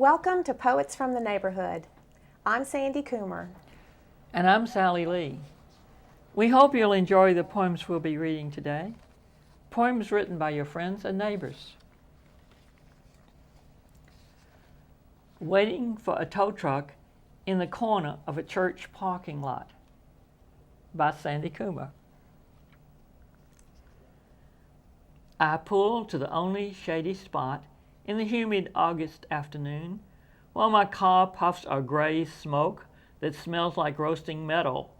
Welcome to Poets from the Neighborhood. I'm Sandy Coomer. And I'm Sally Lee. We hope you'll enjoy the poems we'll be reading today. Poems written by your friends and neighbors. Waiting for a tow truck in the corner of a church parking lot by Sandy Coomer. I pull to the only shady spot in the humid August afternoon while my car puffs a gray smoke that smells like roasting metal.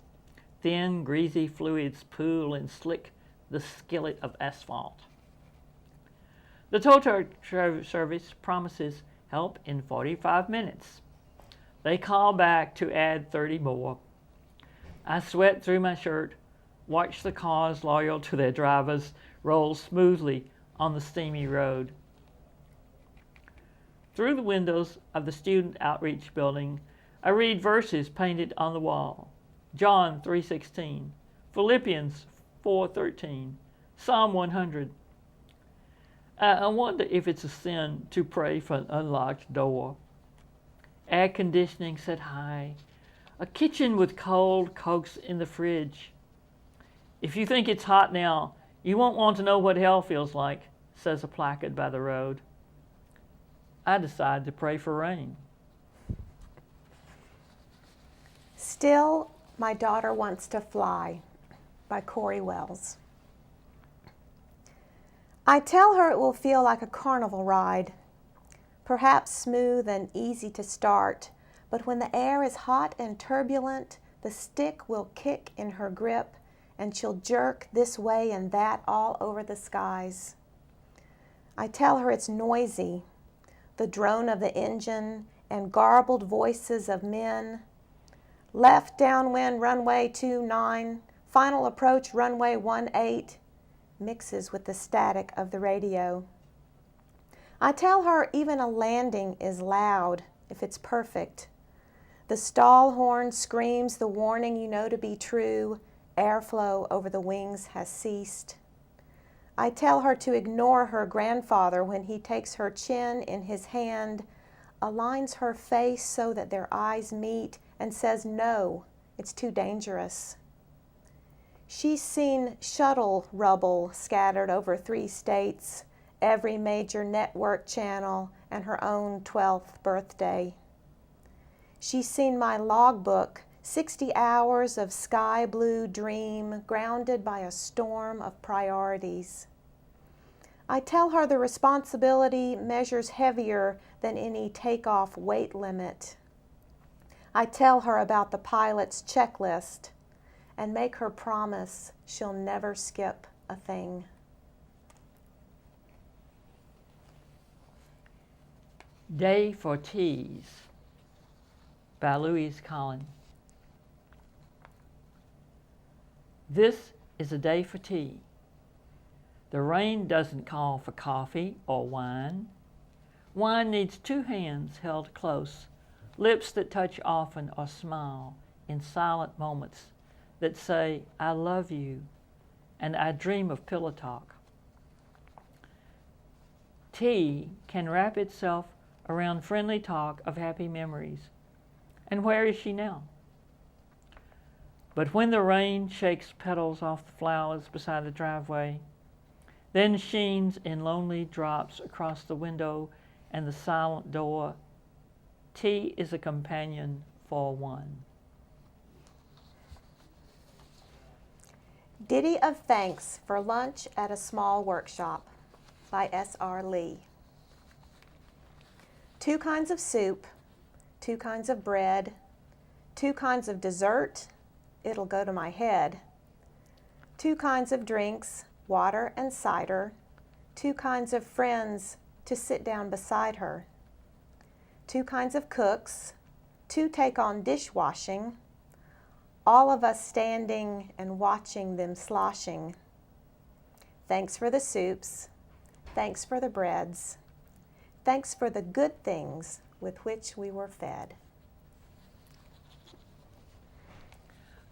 Thin, greasy fluids pool and slick the skillet of asphalt. The tow truck service promises help in 45 minutes. They call back to add 30 more. I sweat through my shirt, watch the cars loyal to their drivers roll smoothly on the steamy road. Through the windows of the Student Outreach Building, I read verses painted on the wall. John 3:16, Philippians 4:13, Psalm 100. I wonder if it's a sin to pray for an unlocked door. Air conditioning set high, a kitchen with cold Cokes in the fridge. If you think it's hot now, you won't want to know what hell feels like, says a placard by the road. I decide to pray for rain. Still, My Daughter Wants to Fly by Cory Wells. I tell her it will feel like a carnival ride, perhaps smooth and easy to start, but when the air is hot and turbulent, the stick will kick in her grip and she'll jerk this way and that all over the skies. I tell her it's noisy, the drone of the engine and garbled voices of men. Left downwind runway 29, final approach runway 18, mixes with the static of the radio. I tell her even a landing is loud if it's perfect. The stall horn screams the warning you know to be true, airflow over the wings has ceased. I tell her to ignore her grandfather when he takes her chin in his hand, aligns her face so that their eyes meet, and says no, it's too dangerous. She's seen shuttle rubble scattered over 3 states, every major network channel, and her own 12th birthday. She's seen my logbook, 60 hours of sky blue dream grounded by a storm of priorities. I tell her the responsibility measures heavier than any takeoff weight limit. I tell her about the pilot's checklist and make her promise she'll never skip a thing. Day for Teas by Louise Colln. This is a day for tea. The rain doesn't call for coffee or wine. Wine needs 2 hands held close, lips that touch often or smile in silent moments that say, I love you, and I dream of pillow talk. Tea can wrap itself around friendly talk of happy memories. And where is she now? But when the rain shakes petals off the flowers beside the driveway, then sheens in lonely drops across the window and the silent door, tea is a companion for one. Ditty of Thanks for Lunch at a Small Workshop by S.R. Lee. 2 kinds of soup, 2 kinds of bread, 2 kinds of dessert, it'll go to my head, 2 kinds of drinks, water and cider, 2 kinds of friends to sit down beside her, 2 kinds of cooks, 2 take on dishwashing, all of us standing and watching them sloshing. Thanks for the soups, thanks for the breads, thanks for the good things with which we were fed.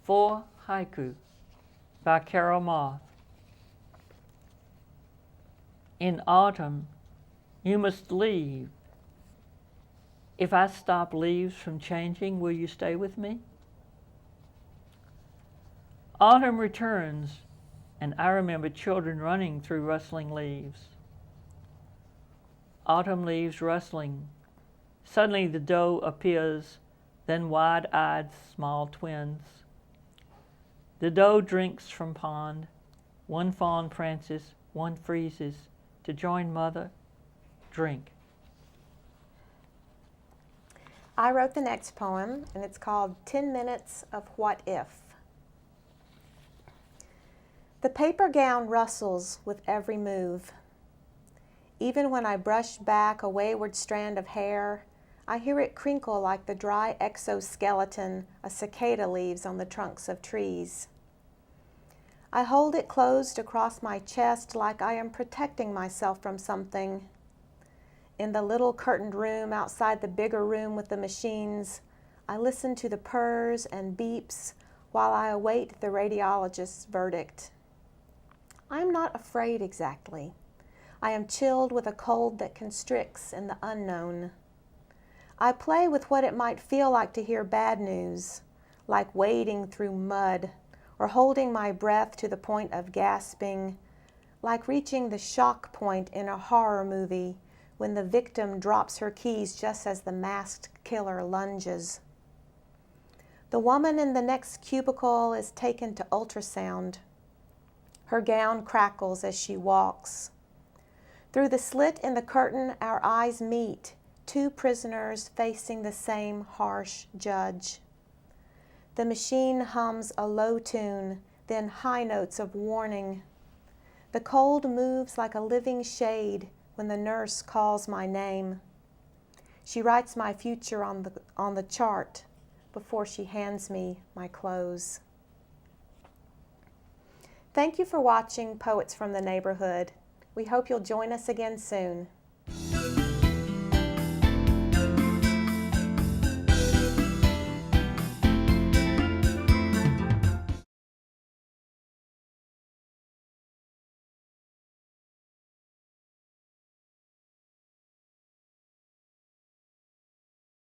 For Haiku by Carroll Moth. In autumn, you must leave If I stop leaves from changing, will you stay with me? Autumn returns, and I remember children running through rustling leaves. Autumn leaves rustling. Suddenly the doe appears, then wide-eyed small twins. The doe drinks from pond. One fawn prances, one freezes. To join mother, drink. I wrote the next poem, and it's called 10 Minutes of What If. The paper gown rustles with every move. Even when I brush back a wayward strand of hair, I hear it crinkle like the dry exoskeleton a cicada leaves on the trunks of trees. I hold it closed across my chest like I am protecting myself from something. In the little curtained room outside the bigger room with the machines, I listen to the purrs and beeps while I await the radiologist's verdict. I am not afraid exactly. I am chilled with a cold that constricts in the unknown. I play with what it might feel like to hear bad news, like wading through mud or holding my breath to the point of gasping, like reaching the shock point in a horror movie when the victim drops her keys just as the masked killer lunges. The woman in the next cubicle is taken to ultrasound. Her gown crackles as she walks. Through the slit in the curtain, our eyes meet, two prisoners facing the same harsh judge. The machine hums a low tune, then high notes of warning. The cold moves like a living shade when the nurse calls my name. She writes my future on the chart before she hands me my clothes. Thank you for watching Poets from the Neighborhood. We hope you'll join us again soon.